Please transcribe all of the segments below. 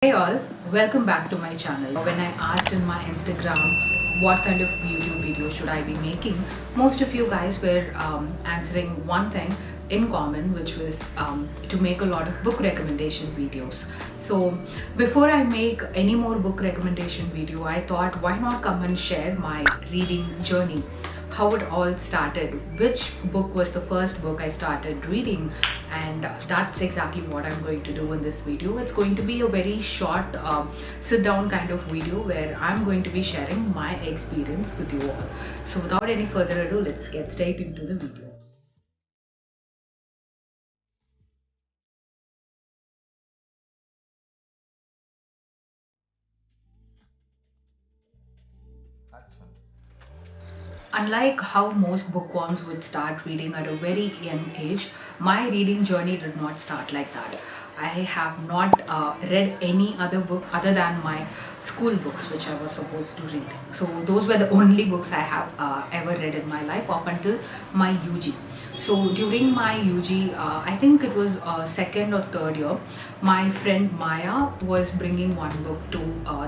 Hey all, welcome back to my channel. When I asked in my Instagram what kind of YouTube video should I be making, most of you guys were answering one thing in common, which was to make a lot of book recommendation videos. So before I make any more book recommendation video, I thought why not come and share my reading journey, how it all started, which book was the first book I started reading, and that's exactly what I'm going to do in this video. It's going to be a very short sit down kind of video where I'm going to be sharing my experience with you all. So without any further ado, let's get straight into the video. Unlike how most bookworms would start reading at a very young age, my reading journey did not start like that. I have not read any other book other than my school books, which I was supposed to read. So those were the only books I have ever read in my life up until my UG. So during my UG, I think it was second or third year, my friend Maya was bringing one book to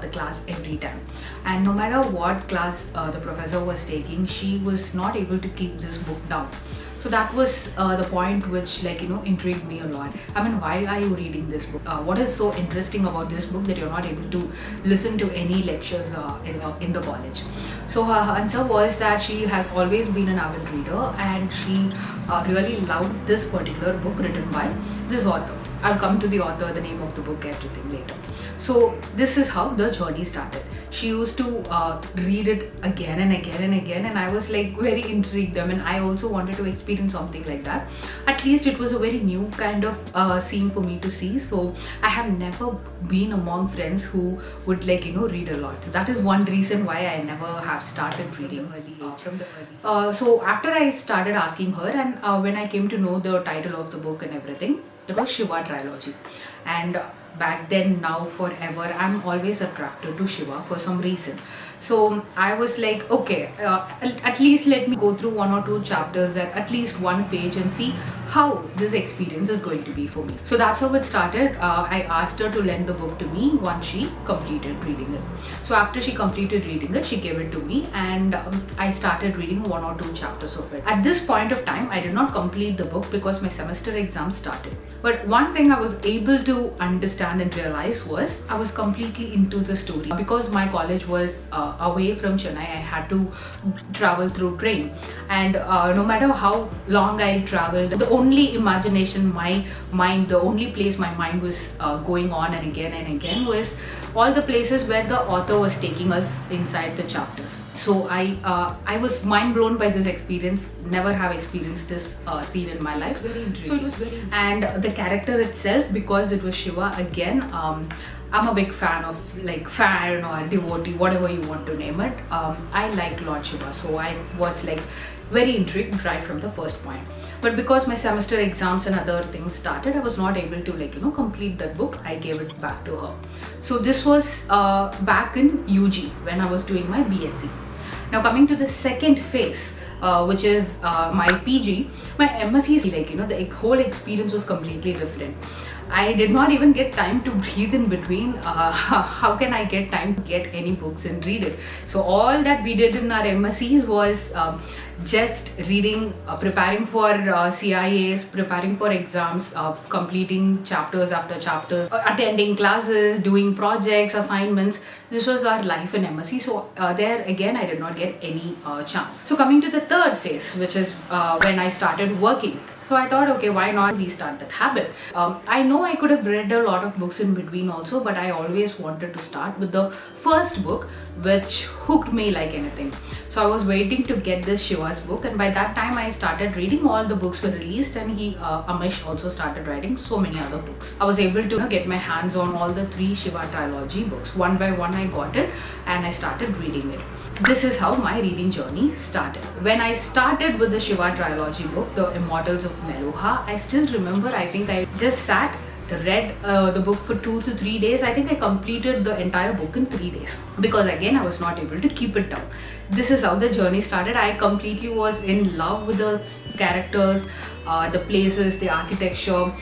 the class every time. And no matter what class the professor was taking, she was not able to keep this book down. So that was the point which intrigued me a lot. I mean, why are you reading this book? What is so interesting about this book that you're not able to listen to any lectures in the college? So her answer was that she has always been an avid reader and she really loved this particular book written by this author. I'll come to the author, the name of the book, everything later. So this is how the journey started. She used to read it again and again and again, and I was like very intrigued. I mean, I also wanted to experience something like that. At least it was a very new kind of scene for me to see. So I have never been among friends who would read a lot. So that is one reason why I never have started reading from the early. So after I started asking her, and when I came to know the title of the book and everything, it was Shiva Trilogy. And back then, now, forever, I'm always attracted to Shiva for some reason. So I was like, okay, at least let me go through one or two chapters, that at least one page, and see how this experience is going to be for me. So that's how it started. I asked her to lend the book to me once she completed reading it. So after she completed reading it, she gave it to me, and I started reading one or two chapters of it. At this point of time, I did not complete the book because my semester exam started. But one thing I was able to understand and realize was I was completely into the story. Because my college was away from Chennai, I had to travel through train. And no matter how long I traveled, the only imagination my mind, the only place my mind was going on and again was all the places where the author was taking us inside the chapters. So I was mind blown by this experience. Never have experienced this scene in my life. Very intriguing. So it was very, and the character itself, because it was Shiva again. I'm a big fan of fan or devotee, whatever you want to name it. I like Lord Shiva, so I was very intrigued right from the first point. But because my semester exams and other things started, I was not able to complete that book. I gave it back to her. So this was back in UG when I was doing my BSc. Now coming to the second phase, which is my PG, my MSc is the whole experience was completely different. I did not even get time to breathe in between. How can I get time to get any books and read it? So all that we did in our MSCs was just reading, preparing for CIAs, preparing for exams, completing chapters after chapters, attending classes, doing projects, assignments. This was our life in MSc. So there again, I did not get any chance. So coming to the third phase, which is when I started working. So I thought, okay, why not restart that habit? I know I could have read a lot of books in between also, but I always wanted to start with the first book, which hooked me like anything. So I was waiting to get this Shiva's book, and by that time I started reading. All the books were released, and Amish also started writing so many other books. I was able to get my hands on all the 3 Shiva Trilogy books. One by one I got it, and I started reading it. This is how my reading journey started. When I started with the Shiva Trilogy book, The Immortals of Meluha, I still remember, I think I just sat, read the book for 2 to 3 days. I think I completed the entire book in 3 days because again I was not able to keep it down. This is how the journey started. I completely was in love with the characters, the places, the architecture.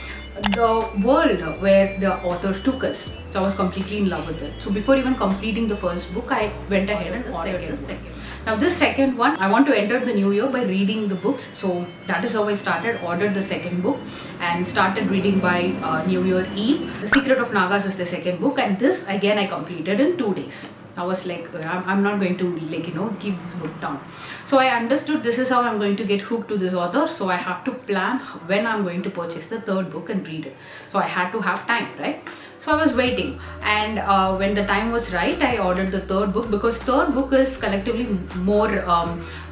the world where the author took us. So I was completely in love with it. So before even completing the first book, I went ahead and ordered the second. Now this second one, I want to enter the new year by reading the books. So that is how I started, ordered the second book and started reading by New Year Eve. The Secret of Nagas is the second book, and this again I completed in 2 days. I was like, I'm not going to keep this book down. So I understood this is how I'm going to get hooked to this author. So I have to plan when I'm going to purchase the third book and read it. So I had to have time, right? So I was waiting, and when the time was right, I ordered the third book, because third book is collectively more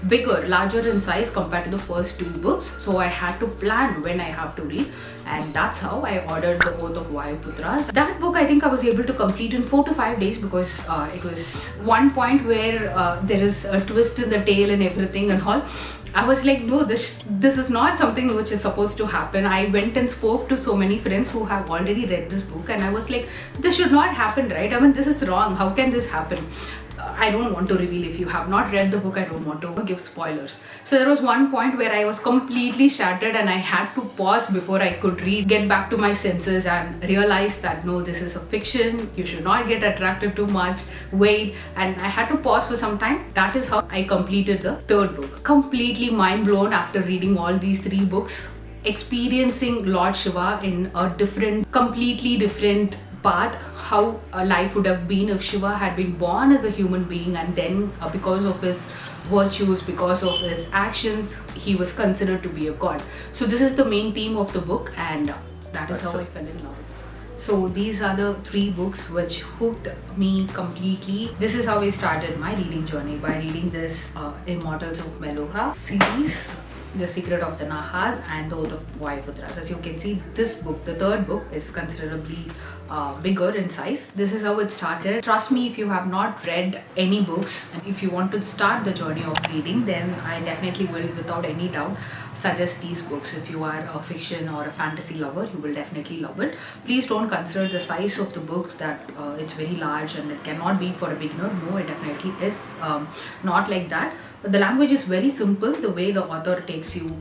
bigger, larger in size compared to the first two books. So I had to plan when I have to read, and that's how I ordered the Oath of Vayuputras. That book I think I was able to complete in 4 to 5 days, because it was one point where there is a twist in the tale and everything and all. I was like, no, this is not something which is supposed to happen. I went and spoke to so many friends who have already read this book, and I was like, this should not happen, right? I mean, this is wrong. How can this happen? I don't want to reveal. If you have not read the book, I don't want to give spoilers. So there was one point where I was completely shattered, and I had to pause before I could read, get back to my senses, and realize that no, this is a fiction. You should not get attracted too much. Wait, and I had to pause for some time. That is how I completed the third book. Completely mind blown after reading all these 3 books, experiencing Lord Shiva in a completely different path. How life would have been if Shiva had been born as a human being, and then because of his virtues, because of his actions, he was considered to be a god. So this is the main theme of the book, and that is how I fell in love. So these are the 3 books which hooked me completely. This is how I started my reading journey, by reading this Immortals of Meluha series, The Secret of the Nahas, and The Oath of Vayuputras. As you can see, this book, the third book, is considerably bigger in size. This is how it started. Trust me, if you have not read any books, and if you want to start the journey of reading, then I definitely will, without any doubt, suggest these books. If you are a fiction or a fantasy lover, you will definitely love it. Please don't consider the size of the book, that it's very large and it cannot be for a beginner. No, it definitely is not like that. But the language is very simple. The way the author takes you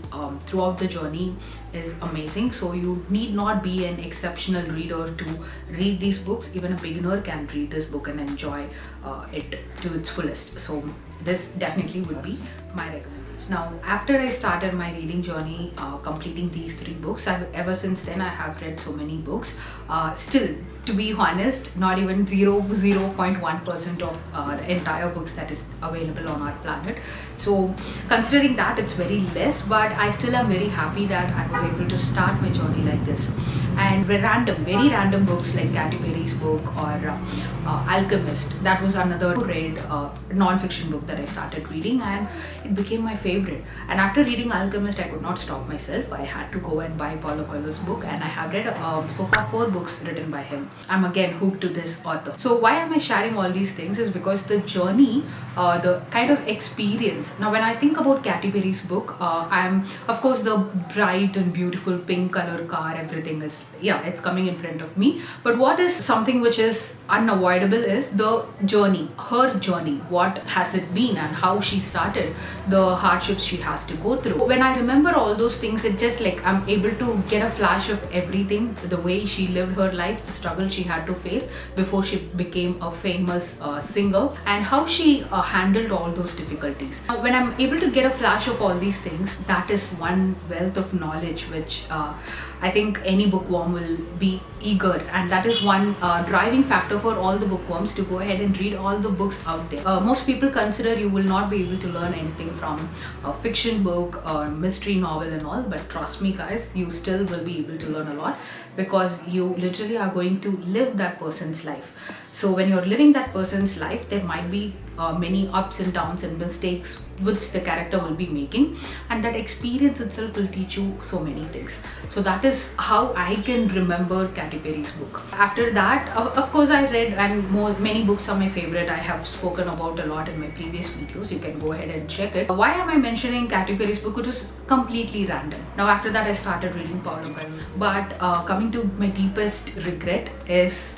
throughout the journey is amazing. So you need not be an exceptional reader to read these books. Even a beginner can read this book and enjoy it to its fullest. So this definitely would be my recommendation. Now, after I started my reading journey, completing these 3 books, ever since then I have read so many books. Still, to be honest, not even 0.1% of the entire books that is available on our planet. So considering that, it's very less, but I still am very happy that I was able to start my journey like this. And very random books like Katy Perry's book, or Alchemist. That was another read non-fiction book that I started reading, and it became my favorite. And after reading Alchemist, I could not stop myself. I had to go and buy Paulo Coelho's book, and I have read so far 4 books written by him. I'm again hooked to this author. So why am I sharing all these things is because the journey, the kind of experience. Now when I think about Katy Perry's book, I'm of course the bright and beautiful pink color car, everything is, yeah, it's coming in front of me. But what is something which is unavoidable is the journey, her journey. What has it been and how she started, the hardships she has to go through. When I remember all those things, it just like I'm able to get a flash of everything, the way she lived her life, the struggle she had to face before she became a famous singer, and how she handled all those difficulties. When I'm able to get a flash of all these things, that is one wealth of knowledge which I think any bookworm will be eager, and that is one driving factor for all the bookworms to go ahead and read all the books out there. Most people consider you will not be able to learn anything from a fiction book or mystery novel and all, but trust me guys, you still will be able to learn a lot, because you literally are going to live that person's life. So when you're living that person's life, there might be many ups and downs and mistakes which the character will be making, and that experience itself will teach you so many things. So that is how I can remember Katy Perry's book. After that, of course I read, and many books are my favorite. I have spoken about a lot in my previous videos. You can go ahead and check it. Why am I mentioning Katy Perry's book? It was completely random. Now after that I started reading Paulo Coelho. But coming to my deepest regret is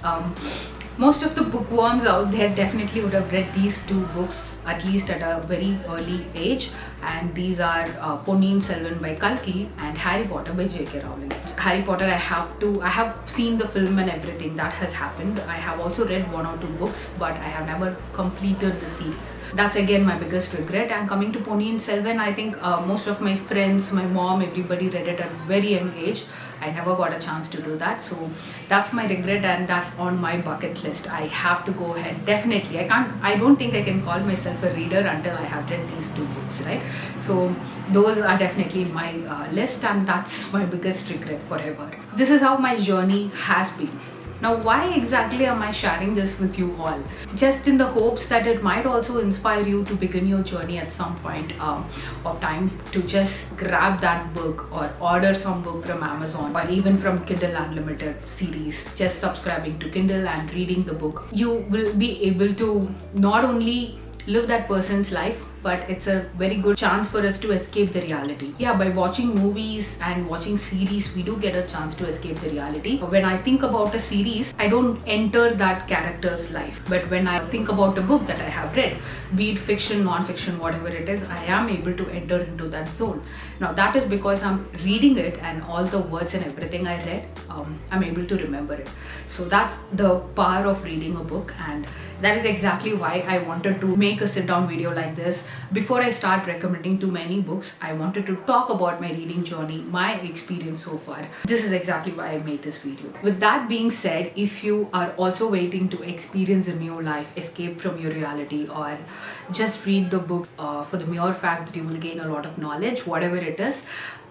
most of the bookworms out there definitely would have read these 2 books at least at a very early age, and these are Ponniyin Selvan by Kalki and Harry Potter by J.K. Rowling. Harry Potter, I have seen the film and everything that has happened. I have also read one or two books, but I have never completed the series. That's again my biggest regret. And coming to Ponniyin Selvan, I think most of my friends, my mom, everybody read it at very young age. I never got a chance to do that, so that's my regret, and that's on my bucket list. I have to go ahead. Definitely, I don't think I can call myself a reader until I have read these two books, right? So those are definitely in my list, and that's my biggest regret forever. This is how my journey has been. Now, why exactly am I sharing this with you all? Just in the hopes that it might also inspire you to begin your journey at some point of time, to just grab that book or order some book from Amazon or even from Kindle Unlimited series. Just subscribing to Kindle and reading the book. You will be able to not only live that person's life, but it's a very good chance for us to escape the reality. Yeah, by watching movies and watching series, we do get a chance to escape the reality. When I think about a series, I don't enter that character's life. But when I think about a book that I have read, be it fiction, non-fiction, whatever it is, I am able to enter into that zone. Now that is because I'm reading it, and all the words and everything I read, I'm able to remember it. So that's the power of reading a book, and that is exactly why I wanted to make a sit-down video like this. Before I start recommending too many books, I wanted to talk about my reading journey, my experience so far. This is exactly why I made this video. With that being said, if you are also waiting to experience a new life, escape from your reality, or just read the book for the mere fact that you will gain a lot of knowledge, whatever it is,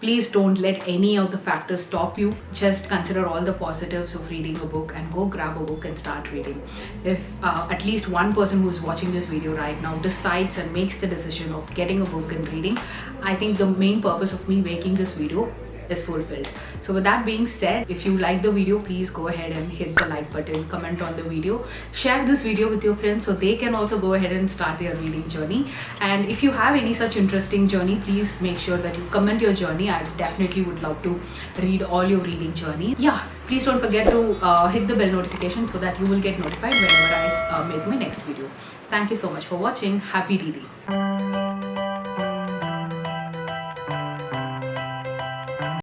please don't let any of the factors stop you. Just consider all the positives of reading a book and go grab a book and start reading. If at least one person who's watching this video right now decides and makes the decision of getting a book and reading, I think the main purpose of me making this video is fulfilled. So with that being said, if you like the video, please go ahead and hit the like button, comment on the video, share this video with your friends so they can also go ahead and start their reading journey. And if you have any such interesting journey, please make sure that you comment your journey. I definitely would love to read all your reading journey. Yeah, please don't forget to hit the bell notification so that you will get notified whenever I make my next video. Thank you so much for watching. Happy reading.